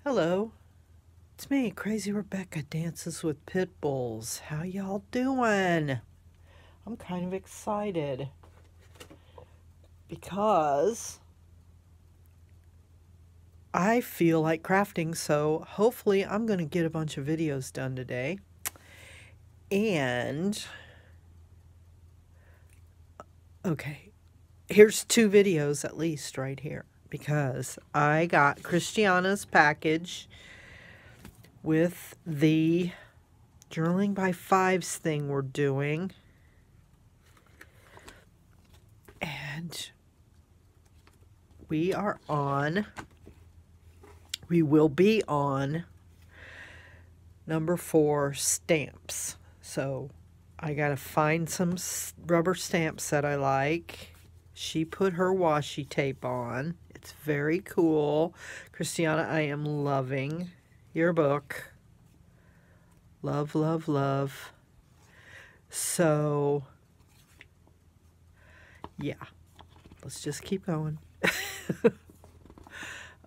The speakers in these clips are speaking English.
Hello, it's me, Crazy Rebecca, Dances with Pitbulls. How y'all doing? I'm kind of excited because I feel like crafting, so hopefully I'm going to get a bunch of videos done today. And, okay, here's 2 videos at least right here because I got Christiana's package with the journaling by 5s thing we're doing. And we will be on number 4, stamps. So I gotta find some rubber stamps that I like. She put her washi tape on. It's very cool. Christiana, I am loving your book. Love, love, love. So, yeah. Let's just keep going.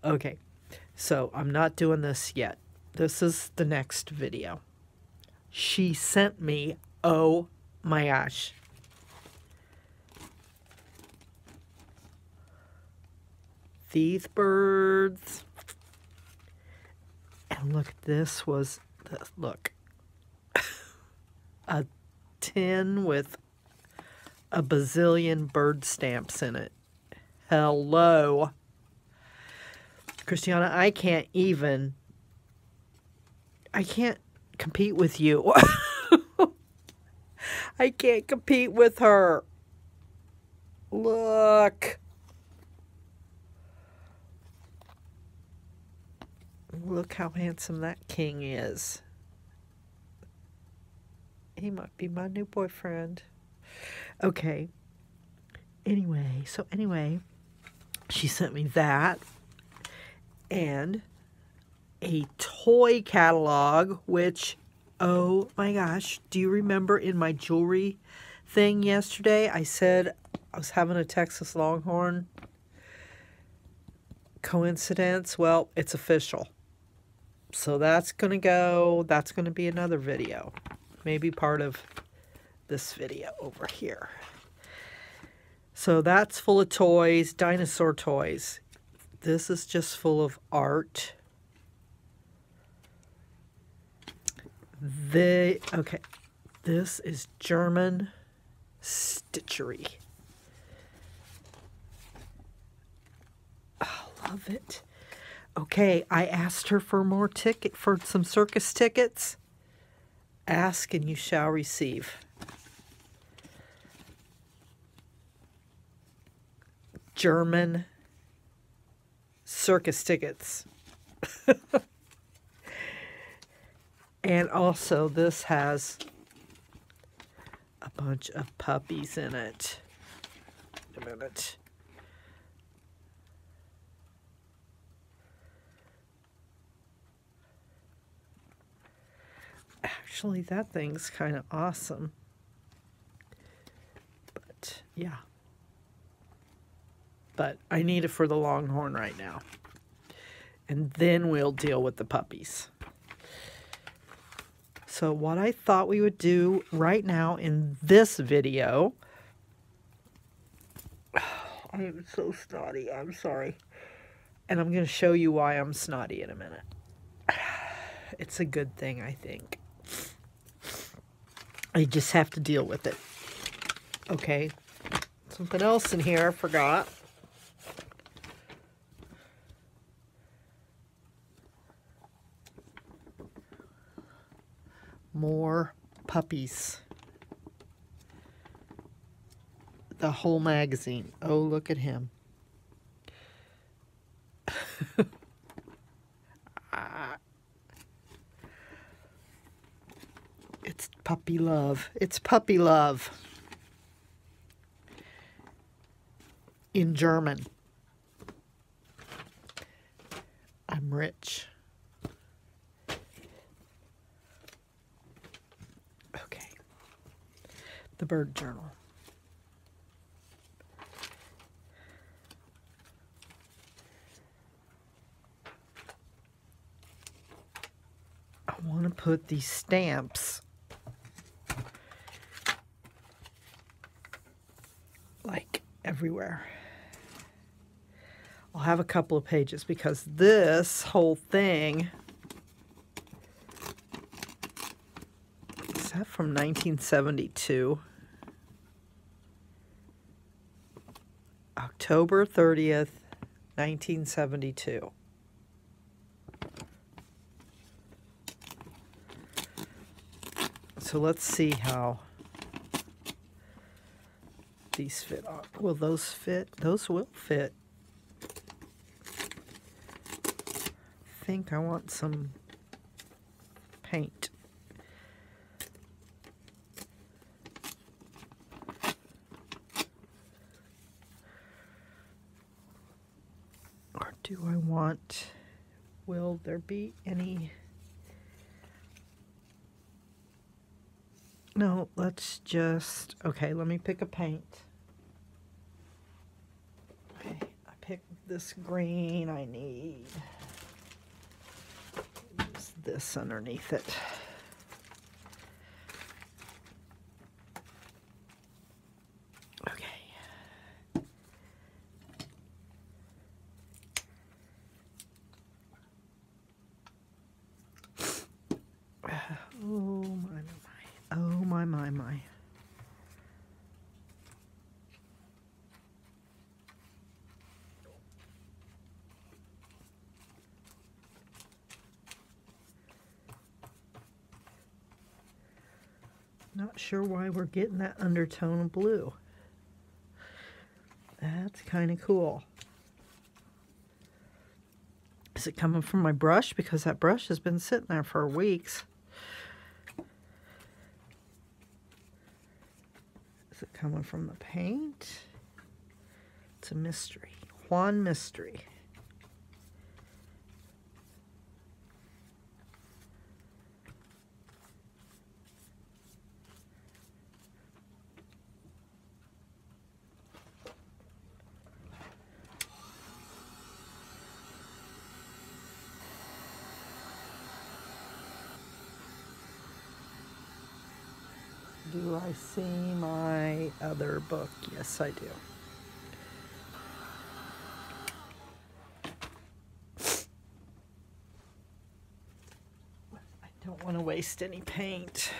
Okay. So, I'm not doing this yet. This is the next video. She sent me, oh my gosh, these birds. And look, this was, look, a tin with a bazillion bird stamps in it. Hello. Christiana, I can't compete with you. I can't compete with her. Look. Look how handsome that king is. He might be my new boyfriend. Okay. Anyway, she sent me that. And a toy catalog, which, oh my gosh, do you remember in my jewelry thing yesterday, I said I was having a Texas Longhorn coincidence? Well, it's official. So that's going to be another video. Maybe part of this video over here. So that's full of toys, dinosaur toys. This is just full of art. Okay, this is German stitchery. I love it. Okay, I asked her for some circus tickets. Ask and you shall receive. German circus tickets. And also this has a bunch of puppies in it. Wait a minute. Actually, that thing's kind of awesome. But, yeah. But I need it for the Longhorn right now. And then we'll deal with the puppies. So what I thought we would do right now in this video... I am so snotty. I'm sorry. And I'm going to show you why I'm snotty in a minute. It's a good thing, I think. I just have to deal with it. Okay. Something else in here I forgot. More puppies. The whole magazine. Oh, look at him. It's puppy love. It's puppy love. In German. I'm rich. Okay. The bird journal. to put these stamps like everywhere. I'll have a couple of pages because this whole thing, is that from 1972? October 30th, 1972. So let's see how these fit on. Will those fit? Those will fit. I think I want some paint. Or do I want, will there be any? No, let's just, okay, let me pick a paint. Okay, I picked this green. I need use this underneath it. Okay. Oh my. Oh my. Not sure why we're getting that undertone of blue. That's kind of cool. Is it coming from my brush? Because that brush has been sitting there for weeks. Is it coming from the paint? It's a mystery. Juan mystery. Do I see my other book? Yes, I do. I don't want to waste any paint.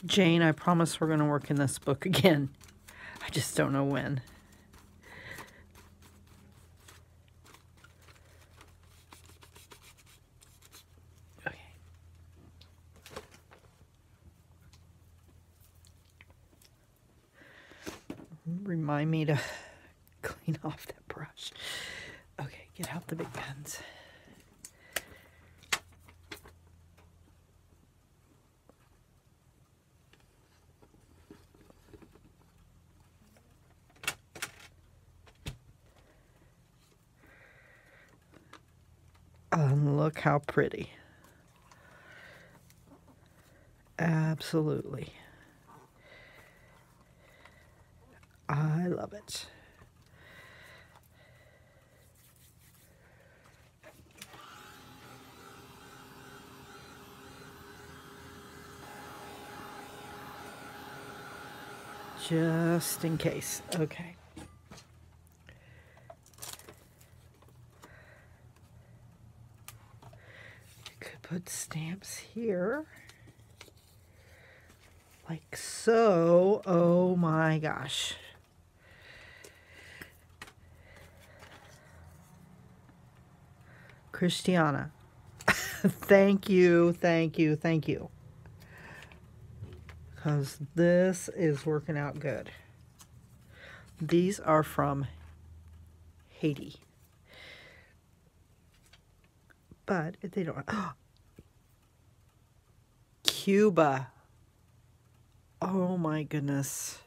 Jane, I promise we're going to work in this book again. I just don't know when. Okay. Remind me to clean off that brush. Okay, get out the big pens. And look how pretty. Absolutely. I love it. Just in case. Okay. Put stamps here, like so. Oh my gosh. Christiana, thank you. Because this is working out good. These are from Haiti. But they don't. Cuba. Oh my goodness.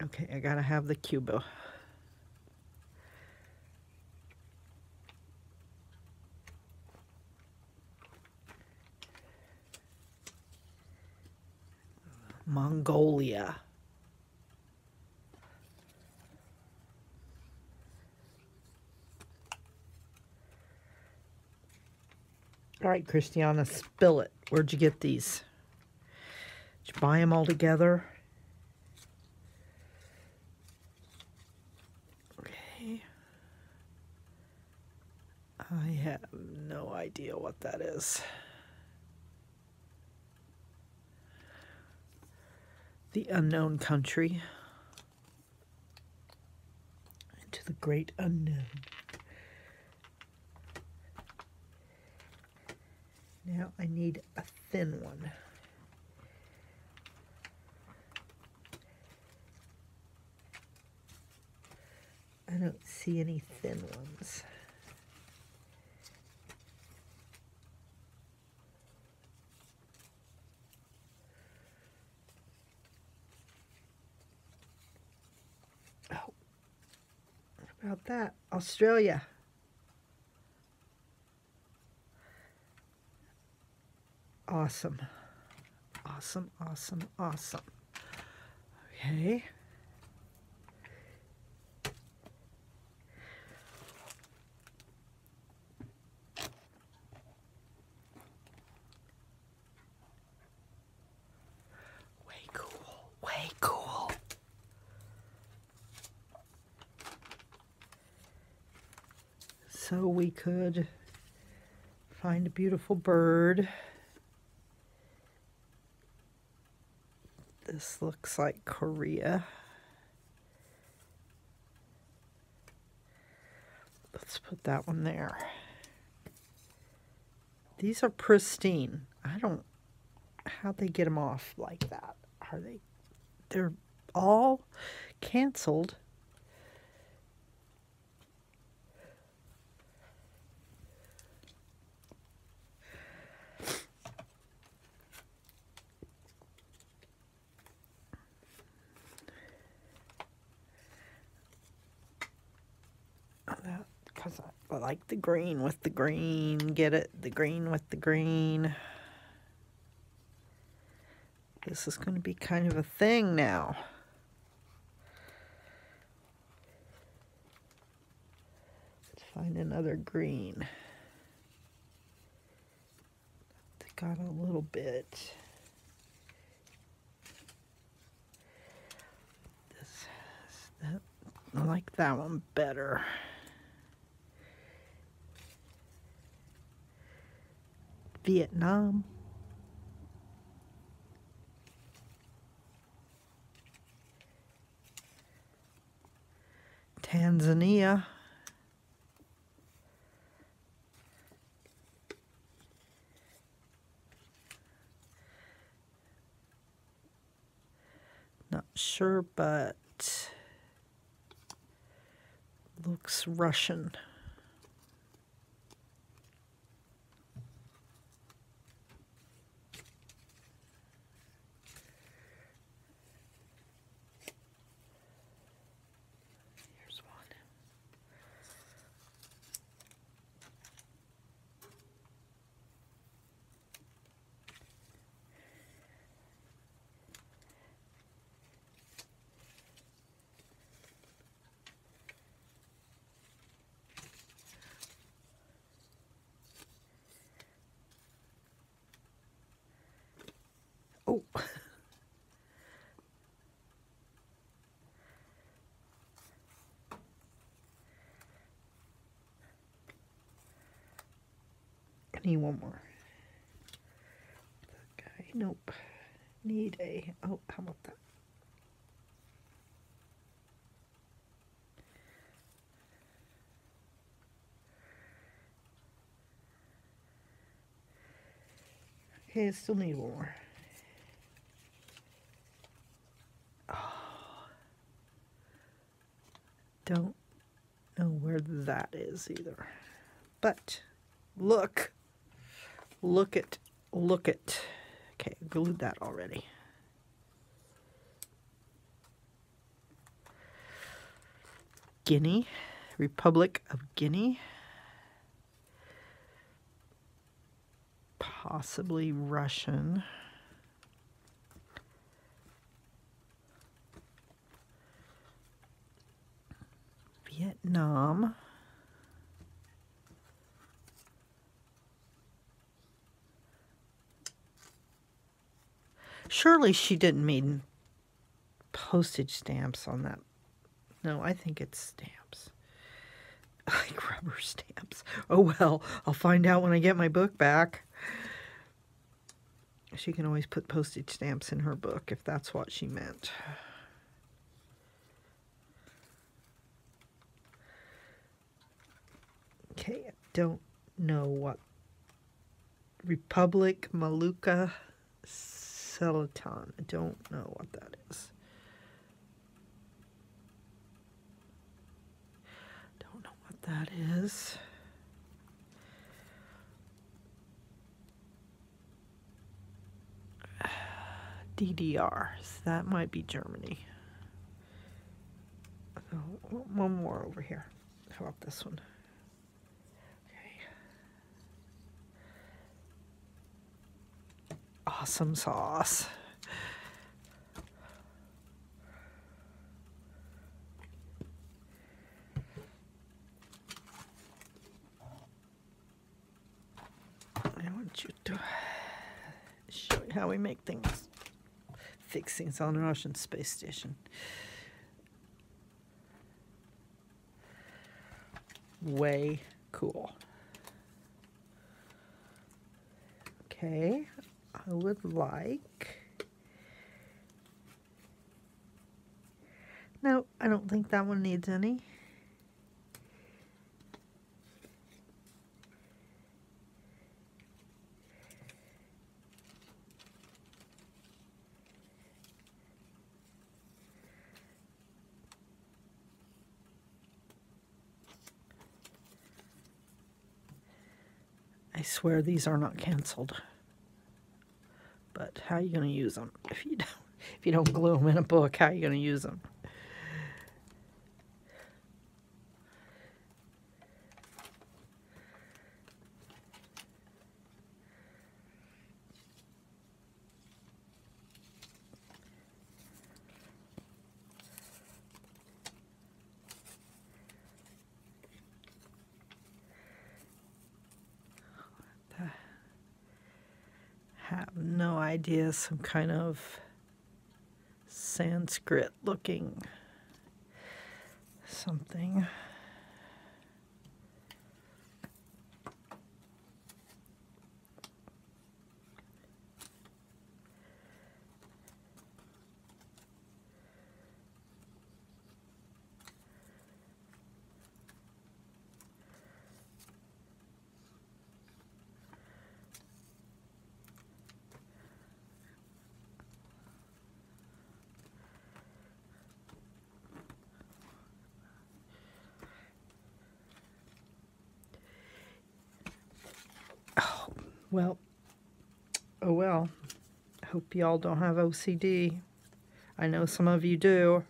Okay, I gotta have the Cuba. Mongolia. All right, Christiana, spill it. Where'd you get these? Did you buy them all together? Okay. I have no idea what that is. The unknown country. Into the great unknown. Now I need a thin one. I don't see any thin ones. Oh, what about that? Australia. Awesome. Awesome, awesome, awesome. Okay. Way cool. Way cool. So we could find a beautiful bird. This looks like Korea. Let's put that one there. These are pristine. I don't, how'd they get them off like that? Are they, they're all canceled. Because I like the green with the green. Get it? The green with the green. This is going to be kind of a thing now. Let's find another green. They got a little bit. I like that one better. Vietnam. Tanzania. Not sure, but looks Russian. Here's one. Oh. I need one more. Okay, nope. Need a, oh, how about that? Okay, I still need one more. Oh, don't know where that is either. But look it. Okay, I glued that already. Guinea, Republic of Guinea. Possibly Russian. Vietnam. Surely she didn't mean postage stamps on that. No, I think it's stamps. Like rubber stamps. Oh well, I'll find out when I get my book back. She can always put postage stamps in her book if that's what she meant. Okay, I don't know what. Republic Maluka Selatan. I don't know what that is. Don't know what that is. DDR. So that might be Germany. Oh, one more over here. How about this one? Okay. Awesome sauce. I want you to show you how we make things. Fix things on the Russian space station. Way cool. Okay, I would like... No, I don't think that one needs any. I swear these are not canceled. But how are you going to use them? If you don't glue them in a book, how are you going to use them? Have no idea, some kind of Sanskrit looking something. Well, oh well. Hope y'all don't have OCD. I know some of you do.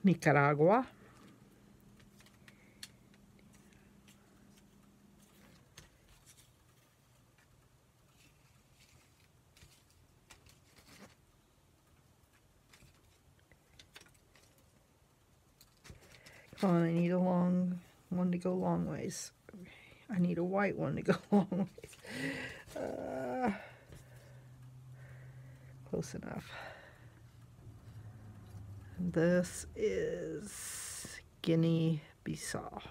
Nicaragua. Come on, I need a long one to go long ways. I need a white one to go long ways. Close enough. This is Guinea-Bissau.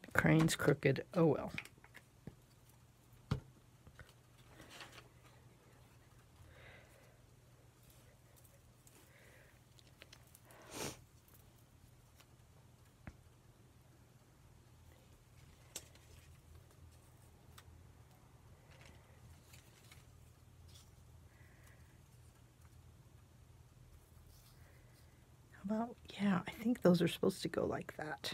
The crane's crooked. Oh well. About, yeah, I think those are supposed to go like that.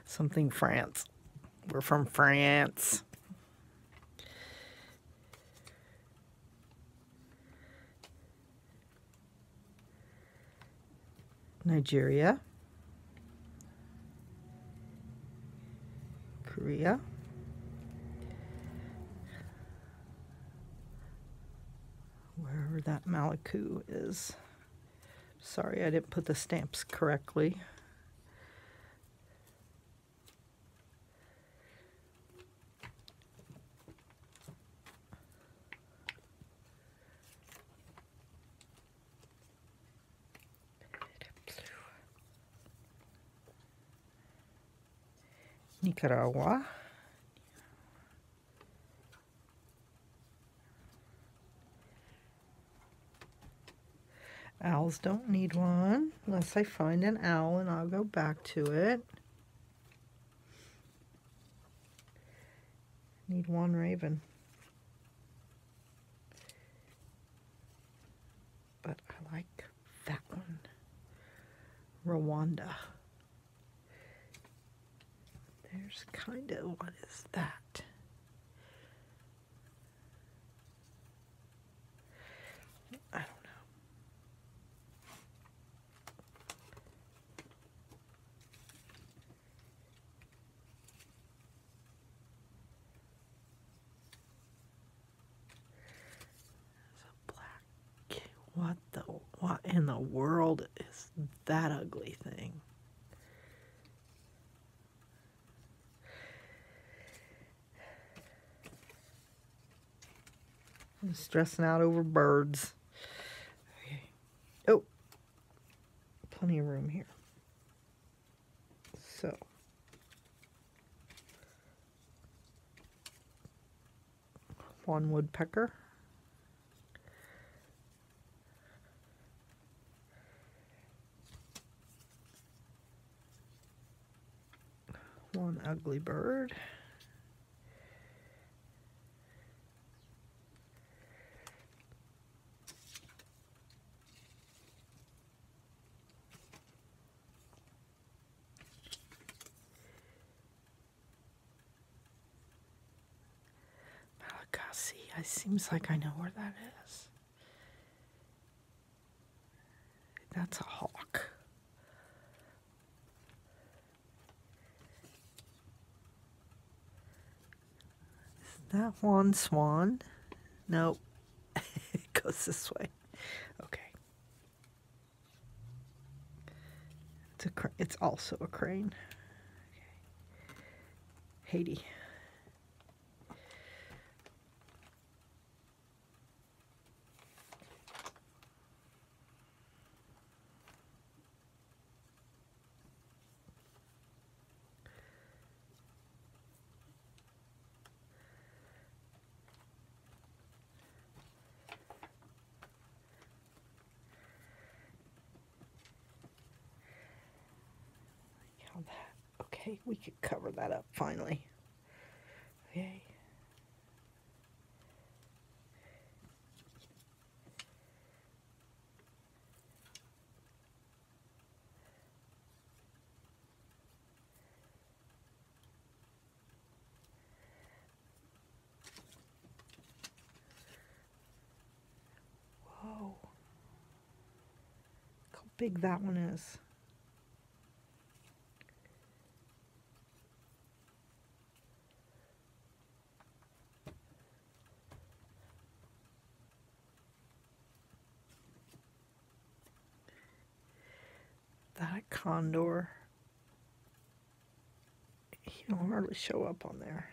Something France. We're from France. Nigeria. Korea. Wherever that Maliku is. Sorry, I didn't put the stamps correctly. Nicaragua. Owls don't need one unless I find an owl and I'll go back to it. Need one raven. But I like that one. Rwanda. There's kind of, what is that? I don't know. There's a black, what in the world is that ugly thing? I'm stressing out over birds. Okay. Oh, plenty of room here. So, one woodpecker. One ugly bird. Malagasy. It seems like I know where that is. That's a hawk. Is that one swan? Nope. It goes this way. Okay. It's also a crane. Okay. Haiti. Okay, we could cover that up finally. Okay. Whoa. Look how big that one is. That condor, he don't hardly show up on there.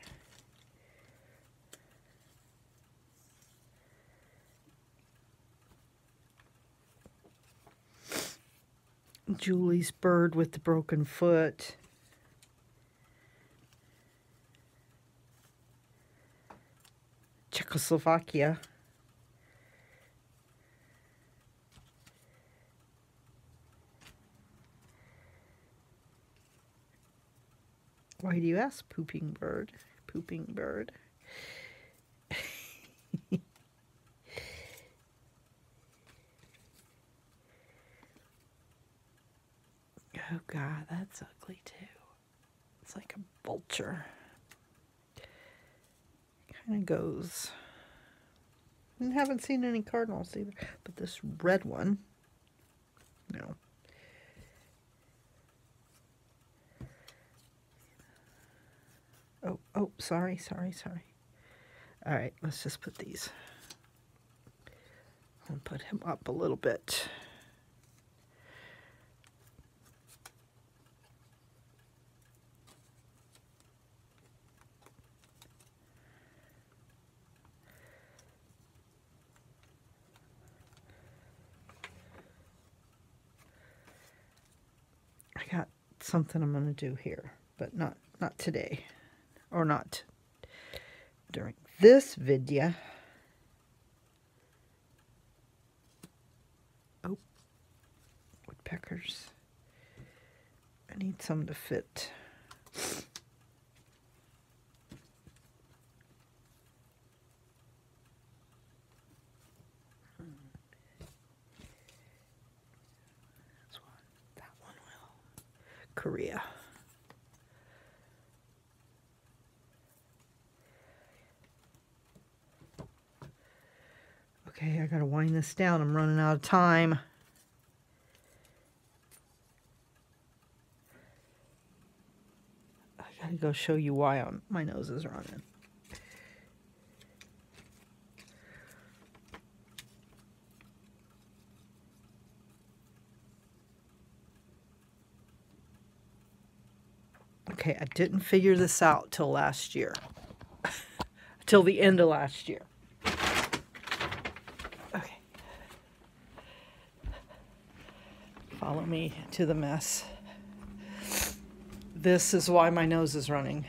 Julie's bird with the broken foot. Czechoslovakia. do you ask, pooping bird? Pooping bird. Oh God, that's ugly too. It's like a vulture. Kind of goes. And haven't seen any cardinals either, but this red one, no. Oh, sorry. All right, let's just put these. I'll put him up a little bit. I got something I'm going to do here, but not today, or not during this video. Oh, woodpeckers. I need some to fit. That's what that one will. Korea. Okay, I gotta wind this down. I'm running out of time. I gotta go show you why my nose is running. Okay, I didn't figure this out till last year. Till the end of last year. Okay. Follow me to the mess. This is why my nose is running.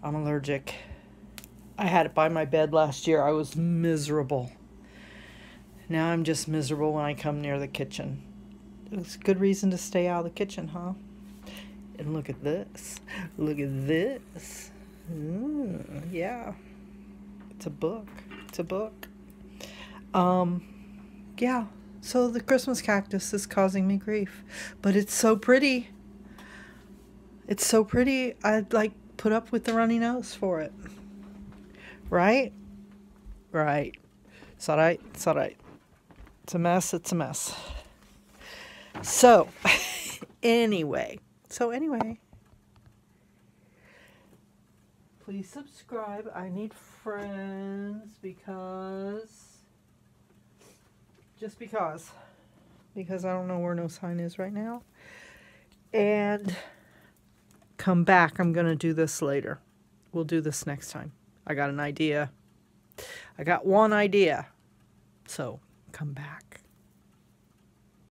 I'm allergic. I had it by my bed last year. I was miserable. Now I'm just miserable when I come near the kitchen. It's a good reason to stay out of the kitchen, huh? And look at this. Look at this. Yeah. It's a book. It's a book. Yeah. So the Christmas cactus is causing me grief. But it's so pretty. It's so pretty. I'd like put up with the runny nose for it. Right? Right. It's alright. It's alright. It's a mess. It's a mess. So, anyway, please subscribe. I need friends just because I don't know where no sign is right now. And come back. I'm going to do this later. We'll do this next time. I got an idea. I got one idea. So, come back.